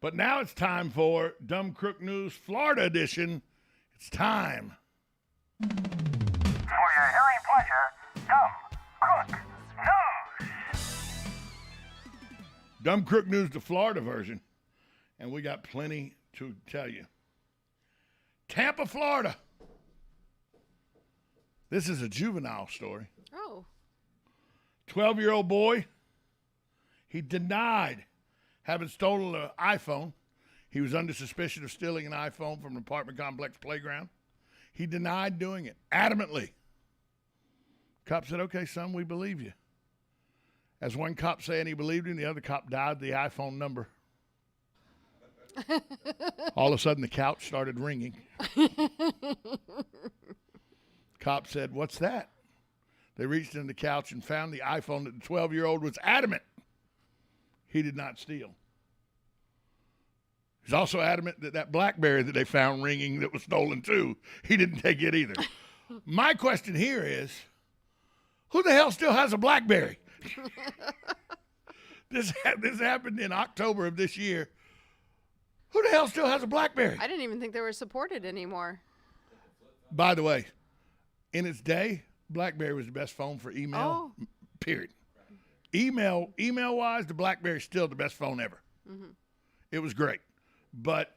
But now it's time for Dumb Crook News Florida edition. It's time. For your hearing pleasure, Dumb Crook News. Dumb Crook News, the Florida version. And we got plenty to tell you. Tampa, Florida. This is a juvenile story. Oh. 12-year-old boy. He denied having stolen an iPhone. He was under suspicion of stealing an iPhone from an apartment complex playground. He denied doing it adamantly. Cop said, okay, son, we believe you. As one cop saying he believed him, the other cop dialed the iPhone number. All of a sudden, the couch started ringing. Cop said, what's that? They reached in the couch and found the iPhone that the 12-year-old was adamant he did not steal. He's also adamant that that BlackBerry that they found ringing that was stolen too, he didn't take it either. My question here is, who the hell still has a BlackBerry? This happened in October of this year. Who the hell still has a BlackBerry? I didn't even think they were supported anymore. By the way, in its day, BlackBerry was the best phone for email, period. Email-wise, the BlackBerry's still the best phone ever. Mm-hmm. It was great. But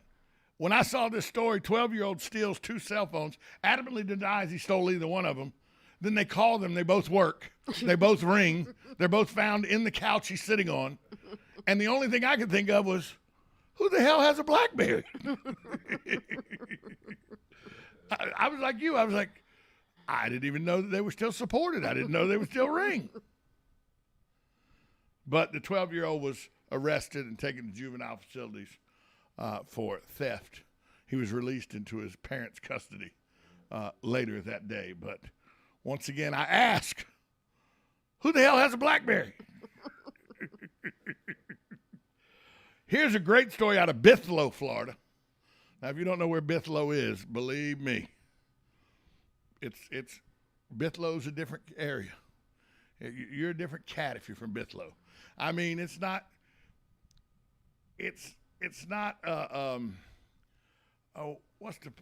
when I saw this story, 12-year-old steals 2 cell phones, adamantly denies he stole either one of them. Then they call them. They both work. They both ring. They're both found in the couch he's sitting on. And the only thing I could think of was, who the hell has a BlackBerry? I was like you. I was like, I didn't even know that they were still supported. I didn't know they would still ring. But the 12-year-old was arrested and taken to juvenile facilities for theft. He was released into his parents' custody later that day. But once again, I ask, who the hell has a BlackBerry? Here's a great story out of Bithlo, Florida. Now, if you don't know where Bithlo is, believe me, it's Bithlow's a different area. You're a different cat if you're from Bithlo. I mean, it's not what's the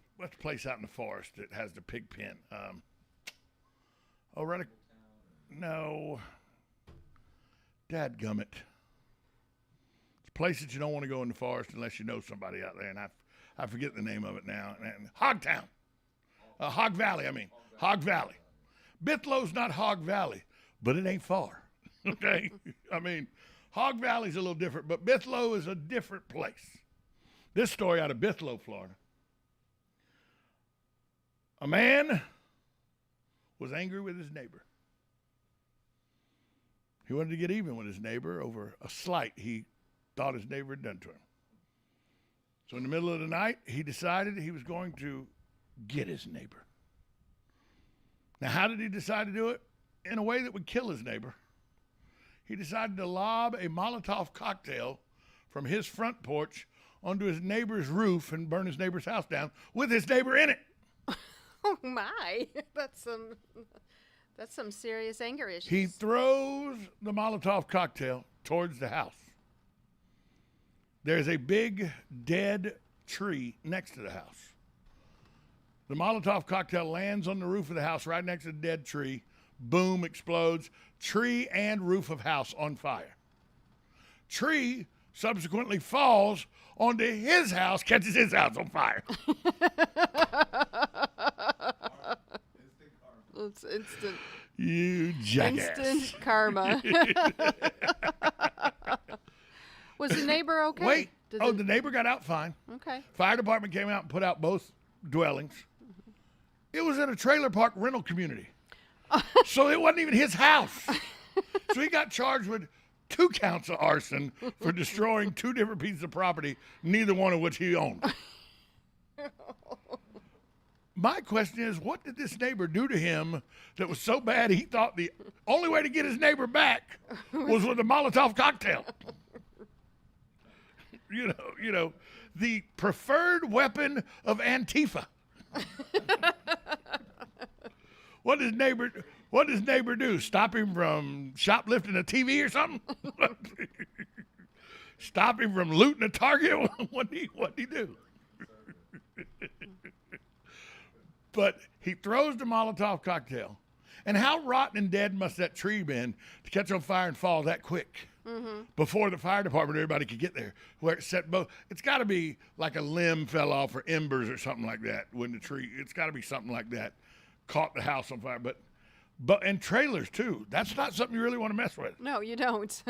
place out in the forest that has the pig pen? Dadgummit. It's a place that you don't want to go in the forest unless you know somebody out there, and I forget the name of it now. Hogtown. Hog Valley, Hog Valley. Bithlow's not Hog Valley, but it ain't far. Okay? Hog Valley's a little different, but Bithlo is a different place. This story out of Bithlo, Florida. A man was angry with his neighbor. He wanted to get even with his neighbor over a slight he thought his neighbor had done to him. So in the middle of the night, he decided he was going to get his neighbor. Now, how did he decide to do it? In a way that would kill his neighbor. He decided to lob a Molotov cocktail from his front porch onto his neighbor's roof and burn his neighbor's house down with his neighbor in it. Oh my, that's some serious anger issues. He throws the Molotov cocktail towards the house. There's a big dead tree next to the house. The Molotov cocktail lands on the roof of the house right next to the dead tree. Boom, explodes. Tree and roof of house on fire. Tree subsequently falls onto his house, catches his house on fire. It's instant. You jackass. Instant karma. Was the neighbor okay? Wait. The neighbor got out fine. Okay. Fire department came out and put out both dwellings. It was in a trailer park rental community. So it wasn't even his house. So he got charged with 2 counts of arson for destroying 2 different pieces of property, neither one of which he owned. My question is, what did this neighbor do to him that was so bad he thought the only way to get his neighbor back was with a Molotov cocktail? You know, the preferred weapon of Antifa. What does neighbor do? Stop him from shoplifting a TV or something? stop him from looting a target? What'd he do? But he throws the Molotov cocktail. And how rotten and dead must that tree been to catch on fire and fall that quick before the fire department, everybody could get there? Where it set both. It's got to be like a limb fell off or embers or something like that when the tree. It's got to be something like that. Caught the house on fire, but and trailers too. That's not something you really want to mess with. No, you don't.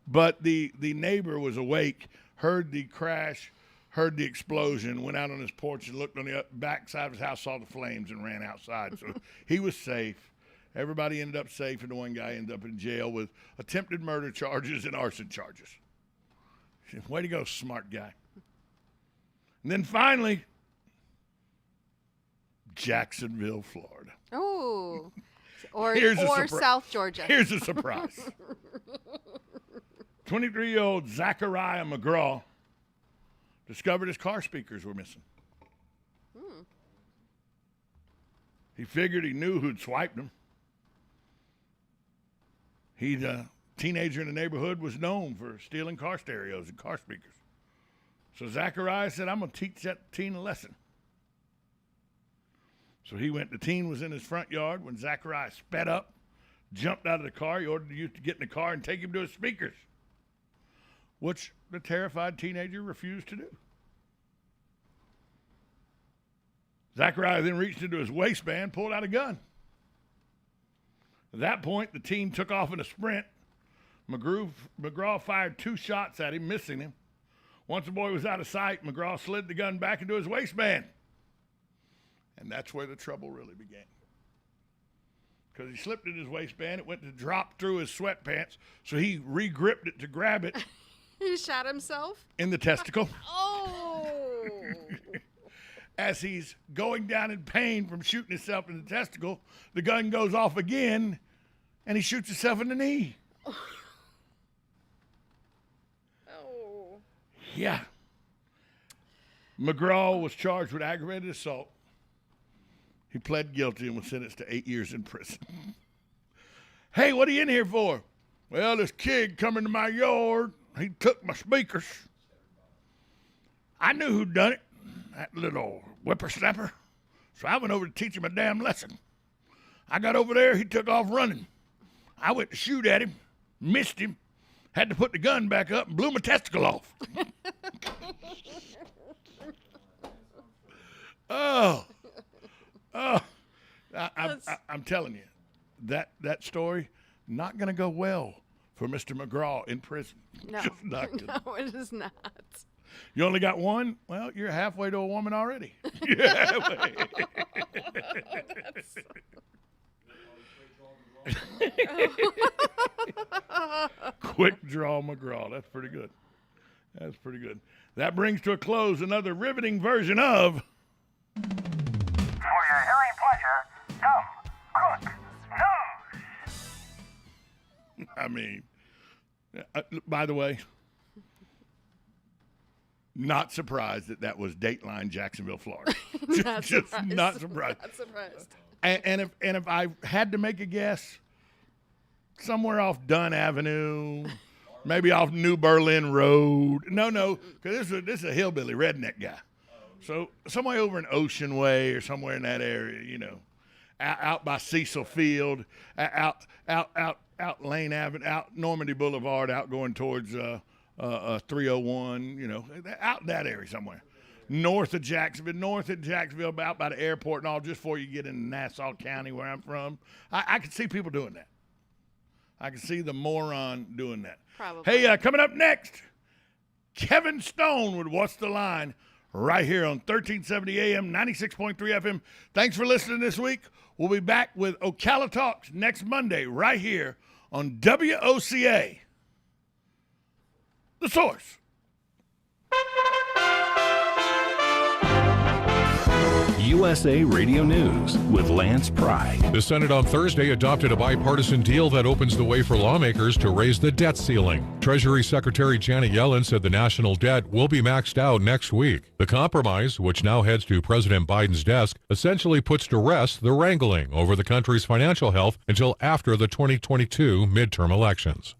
But the neighbor was awake, heard the crash, heard the explosion, went out on his porch and looked on the back side of his house, saw the flames, and ran outside. So he was safe. Everybody ended up safe, and the one guy ended up in jail with attempted murder charges and arson charges. Way to go, smart guy. And then finally, Jacksonville, Florida. Oh, or surprise. South Georgia. Here's a surprise. 23-year-old Zachariah McGraw discovered his car speakers were missing. He figured he knew who'd swiped them. He's a teenager in the neighborhood, was known for stealing car stereos and car speakers. So Zachariah said, I'm going to teach that teen a lesson. So he went, the teen was in his front yard when Zachariah sped up, jumped out of the car. He ordered the youth to get in the car and take him to his speakers, which the terrified teenager refused to do. Zachariah then reached into his waistband, pulled out a gun. At that point, the teen took off in a sprint. McGraw fired 2 shots at him, missing him. Once the boy was out of sight, McGraw slid the gun back into his waistband. And that's where the trouble really began. Because he slipped in his waistband, it went to drop through his sweatpants, so he re-gripped it to grab it. He shot himself? In the testicle. Oh! As he's going down in pain from shooting himself in the testicle, the gun goes off again, and he shoots himself in the knee. Oh. Yeah. McGraw was charged with aggravated assault. He pled guilty and was sentenced to 8 years in prison. Hey, what are you in here for? Well, this kid come into my yard. He took my speakers. I knew who'd done it, that little whippersnapper. So I went over to teach him a damn lesson. I got over there, he took off running. I went to shoot at him, missed him, had to put the gun back up and blew my testicle off. I'm telling you, that story, not going to go well for Mr. McGraw in prison. No, Just not gonna. no, it is not. You only got one? Well, you're halfway to a woman already. You're halfway. Quick draw McGraw. That's pretty good. That's pretty good. That brings to a close another riveting version of... For your hearing pleasure, come, Crook, News. I mean, by the way, not surprised that was Dateline, Jacksonville, Florida. Not Just surprised. not surprised. Not surprised. And if I had to make a guess, somewhere off Dunn Avenue, maybe off New Berlin Road. No, because this is a hillbilly redneck guy. So somewhere over in Ocean Way or somewhere in that area, you know, out by Cecil Field, out Lane Avenue, out Normandy Boulevard, out going towards 301, you know, out in that area somewhere. North of Jacksonville, about by the airport and all, just before you get into Nassau County where I'm from. I can see people doing that. I can see the moron doing that. Probably. Hey, coming up next, Kevin Stone with What's the Line right here on 1370 AM, 96.3 FM. Thanks for listening this week. We'll be back with Ocala Talks next Monday right here on WOCA. The Source. USA Radio News with Lance Pry. The Senate on Thursday adopted a bipartisan deal that opens the way for lawmakers to raise the debt ceiling. Treasury Secretary Janet Yellen said the national debt will be maxed out next week. The compromise, which now heads to President Biden's desk, essentially puts to rest the wrangling over the country's financial health until after the 2022 midterm elections.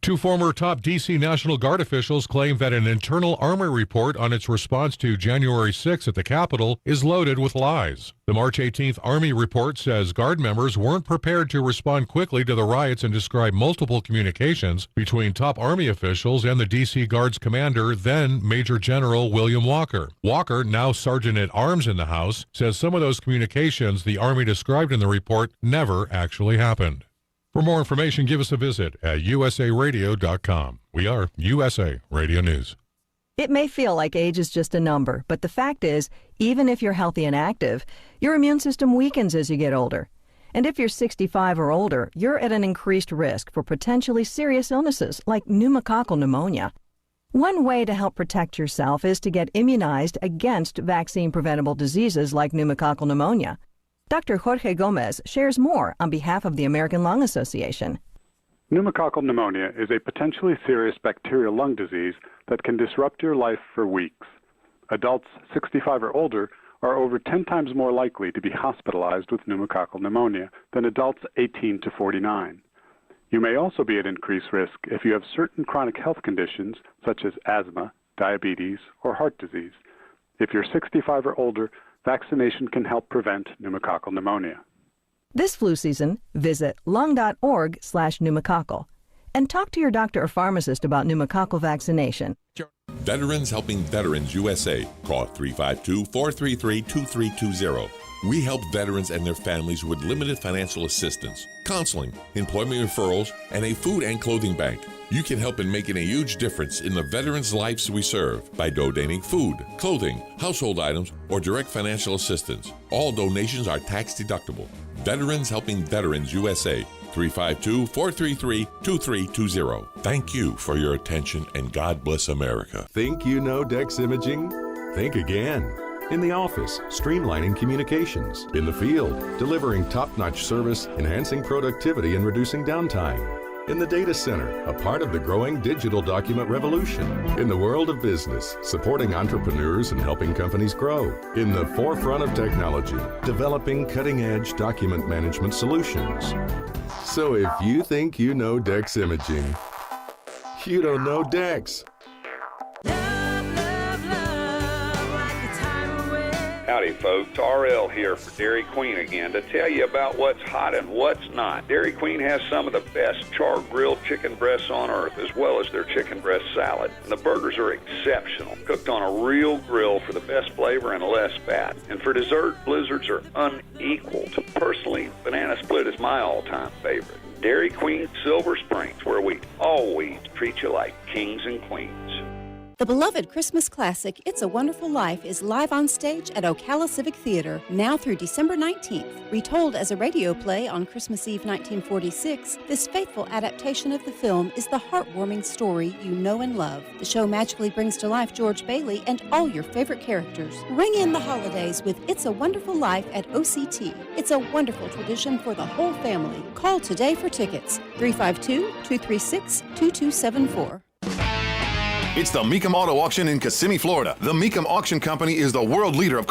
Two former top D.C. National Guard officials claim that an internal Army report on its response to January 6 at the Capitol is loaded with lies. The March 18th Army report says Guard members weren't prepared to respond quickly to the riots and describe multiple communications between top Army officials and the D.C. Guard's commander, then Major General William Walker. Walker, now Sergeant at Arms in the House, says some of those communications the Army described in the report never actually happened. For more information, give us a visit at usaradio.com. We are USA Radio News. It may feel like age is just a number, but the fact is, even if you're healthy and active, your immune system weakens as you get older. And if you're 65 or older, you're at an increased risk for potentially serious illnesses like pneumococcal pneumonia. One way to help protect yourself is to get immunized against vaccine-preventable diseases like pneumococcal pneumonia. Dr. Jorge Gomez shares more on behalf of the American Lung Association. Pneumococcal pneumonia is a potentially serious bacterial lung disease that can disrupt your life for weeks. Adults 65 or older are over 10 times more likely to be hospitalized with pneumococcal pneumonia than adults 18 to 49. You may also be at increased risk if you have certain chronic health conditions such as asthma, diabetes, or heart disease. If you're 65 or older, vaccination can help prevent pneumococcal pneumonia. This flu season, visit lung.org/pneumococcal and talk to your doctor or pharmacist about pneumococcal vaccination. Veterans Helping Veterans USA. Call 352-433-2320. We help veterans and their families with limited financial assistance, counseling, employment referrals, and a food and clothing bank. You can help in making a huge difference in the veterans' lives we serve by donating food, clothing, household items, or direct financial assistance. All donations are tax deductible. Veterans Helping Veterans USA, 352-433-2320. Thank you for your attention and God bless America. Think you know Dex Imaging? Think again. In the office, streamlining communications. In the field, delivering top-notch service, enhancing productivity and reducing downtime. In the data center, a part of the growing digital document revolution. In the world of business, supporting entrepreneurs and helping companies grow. In the forefront of technology, developing cutting-edge document management solutions. So if you think you know Dex Imaging, you don't know Dex. Howdy folks, RL here for Dairy Queen again to tell you about what's hot and what's not. Dairy Queen has some of the best char-grilled chicken breasts on earth, as well as their chicken breast salad. And the burgers are exceptional, cooked on a real grill for the best flavor and less fat. And for dessert, blizzards are unequaled. Personally, banana split is my all-time favorite. Dairy Queen Silver Springs, where we always treat you like kings and queens. The beloved Christmas classic, It's a Wonderful Life, is live on stage at Ocala Civic Theater, now through December 19th. Retold as a radio play on Christmas Eve 1946, this faithful adaptation of the film is the heartwarming story you know and love. The show magically brings to life George Bailey and all your favorite characters. Ring in the holidays with It's a Wonderful Life at OCT. It's a wonderful tradition for the whole family. Call today for tickets, 352-236-2274. It's the Mecum Auto Auction in Kissimmee, Florida. The Mecum Auction Company is the world leader of